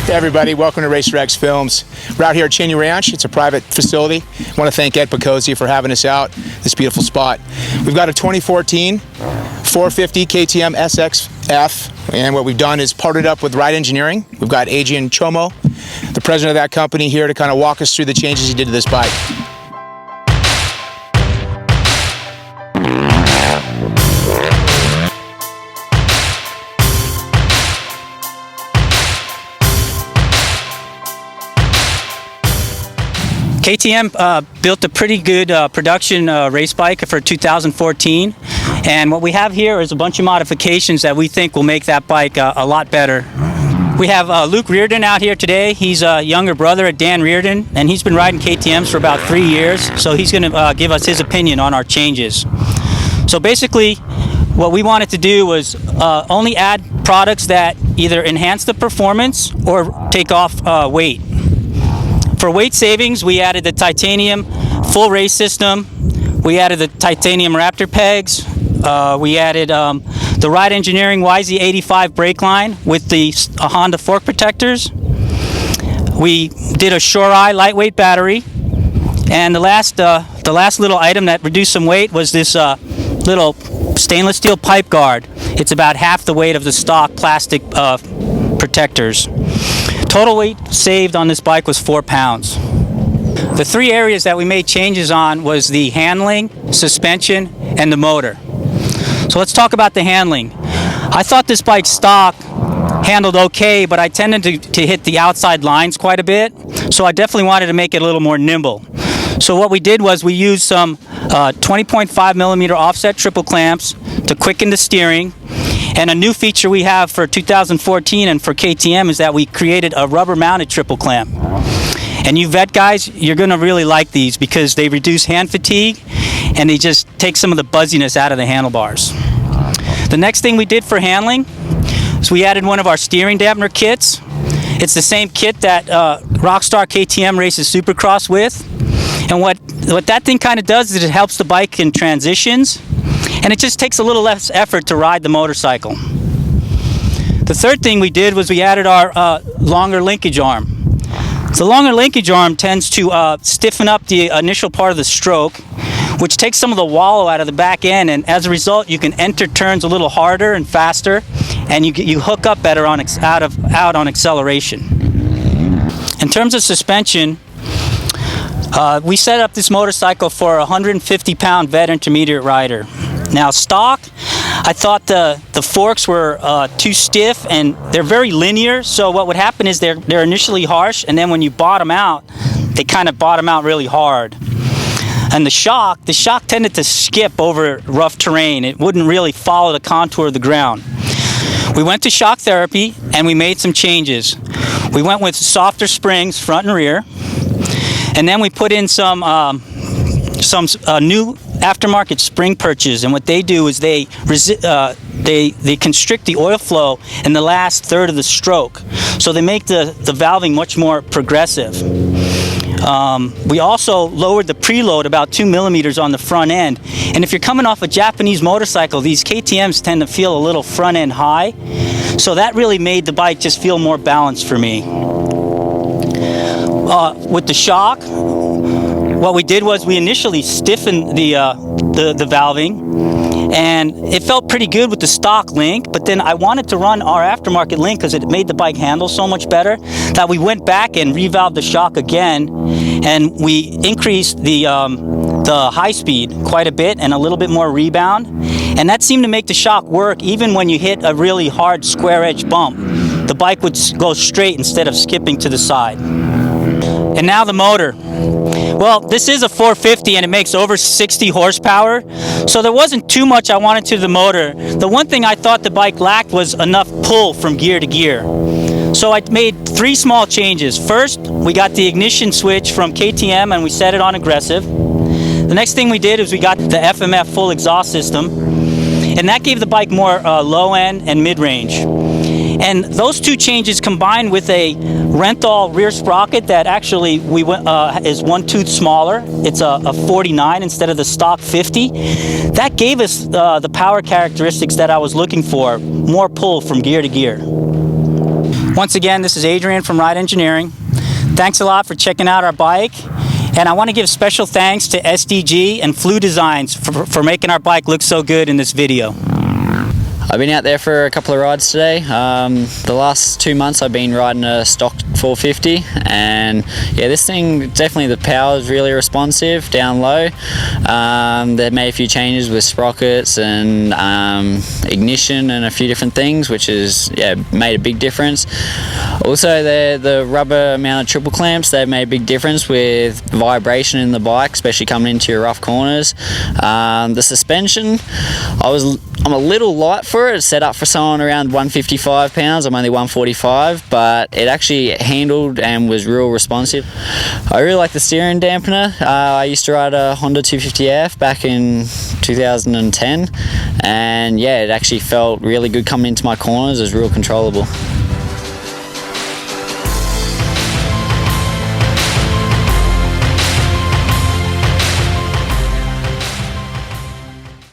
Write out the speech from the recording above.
Hey everybody, welcome to Racer X Films. We're out here at Cheney Ranch. It's a private facility. I want to thank Ed Picozzi for having us out, this beautiful spot. We've got a 2014 450 KTM SXF, and what we've done is partnered up with Ride Engineering. We've got Adrian Chomo, the president of that company, here to kind of walk us through the changes he did to this bike. KTM built a pretty good production race bike for 2014, and what we have here is a bunch of modifications that we think will make that bike a lot better. We have Luke Reardon out here today. He's a younger brother of Dan Reardon, and he's been riding KTMs for about 3 years, so he's going to give us his opinion on our changes. So basically, what we wanted to do was only add products that either enhance the performance or take off weight. For weight savings, we added the titanium full race system. We added the titanium Raptor pegs. We added the Ride Engineering YZ85 brake line with the Honda fork protectors. We did a Shore Eye lightweight battery. And the last little item that reduced some weight was this little stainless steel pipe guard. It's about half the weight of the stock plastic protectors. Total weight saved on this bike was 4 pounds. The 3 areas that we made changes on was the handling, suspension, and the motor. So let's talk about the handling. I thought this bike's stock handled okay, but I tended to hit the outside lines quite a bit, so I definitely wanted to make it a little more nimble. So what we did was we used some 20.5 millimeter offset triple clamps to quicken the steering. And a new feature we have for 2014 and for KTM is that we created a rubber mounted triple clamp. And you vet guys, you're going to really like these because they reduce hand fatigue and they just take some of the buzziness out of the handlebars. The next thing we did for handling is we added one of our steering dampener kits. It's the same kit that Rockstar KTM races Supercross with. And what that thing kind of does is it helps the bike in transitions, and it just takes a little less effort to ride the motorcycle. The third thing we did was we added our longer linkage arm. The longer linkage arm tends to stiffen up the initial part of the stroke, which takes some of the wallow out of the back end, and as a result you can enter turns a little harder and faster, and you hook up better on out on acceleration. In terms of suspension, we set up this motorcycle for a 150-pound vet intermediate rider. Now stock, I thought the forks were too stiff and they're very linear, so what would happen is they're initially harsh, and then when you bottom out, they kind of bottom out really hard. And the shock tended to skip over rough terrain. It wouldn't really follow the contour of the ground. We went to shock therapy and we made some changes. We went with softer springs front and rear, and then we put in some new aftermarket spring perches, and what they do is they constrict the oil flow in the last third of the stroke, so they make the valving much more progressive. We also lowered the preload about 2 millimeters on the front end, and if you're coming off a Japanese motorcycle, these KTMs tend to feel a little front end high, so that really made the bike just feel more balanced for me. With the shock, what we did was we initially stiffened the valving, and it felt pretty good with the stock link, but then I wanted to run our aftermarket link because it made the bike handle so much better that we went back and revalved the shock again, and we increased the high speed quite a bit and a little bit more rebound, and that seemed to make the shock work even when you hit a really hard square edge bump. The bike would go straight instead of skipping to the side. And now the motor. Well, this is a 450 and it makes over 60 horsepower, so there wasn't too much I wanted to the motor. The one thing I thought the bike lacked was enough pull from gear to gear. So I made 3 small changes. First, we got the ignition switch from KTM and we set it on aggressive. The next thing we did is we got the FMF full exhaust system, and that gave the bike more low end and mid-range. And those 2 changes combined with a Renthal rear sprocket that actually is 1 tooth smaller. It's a 49 instead of the stock 50. That gave us the power characteristics that I was looking for, more pull from gear to gear. Once again, this is Adrian from Ride Engineering. Thanks a lot for checking out our bike. And I want to give special thanks to SDG and Flu Designs for making our bike look so good in this video. I've been out there for a couple of rides today. The last 2 months I've been riding a stock 450, and yeah, this thing, definitely the power is really responsive down low. They've made a few changes with sprockets and ignition and a few different things, which has made a big difference. Also, the rubber mounted triple clamps, they've made a big difference with vibration in the bike, especially coming into your rough corners. The suspension, I'm a little light for it. It's set up for someone around 155 pounds. I'm only 145, but it actually handled and was real responsive. I really like the steering dampener. I used to ride a Honda 250F back in 2010, and yeah, it actually felt really good coming into my corners. It was real controllable.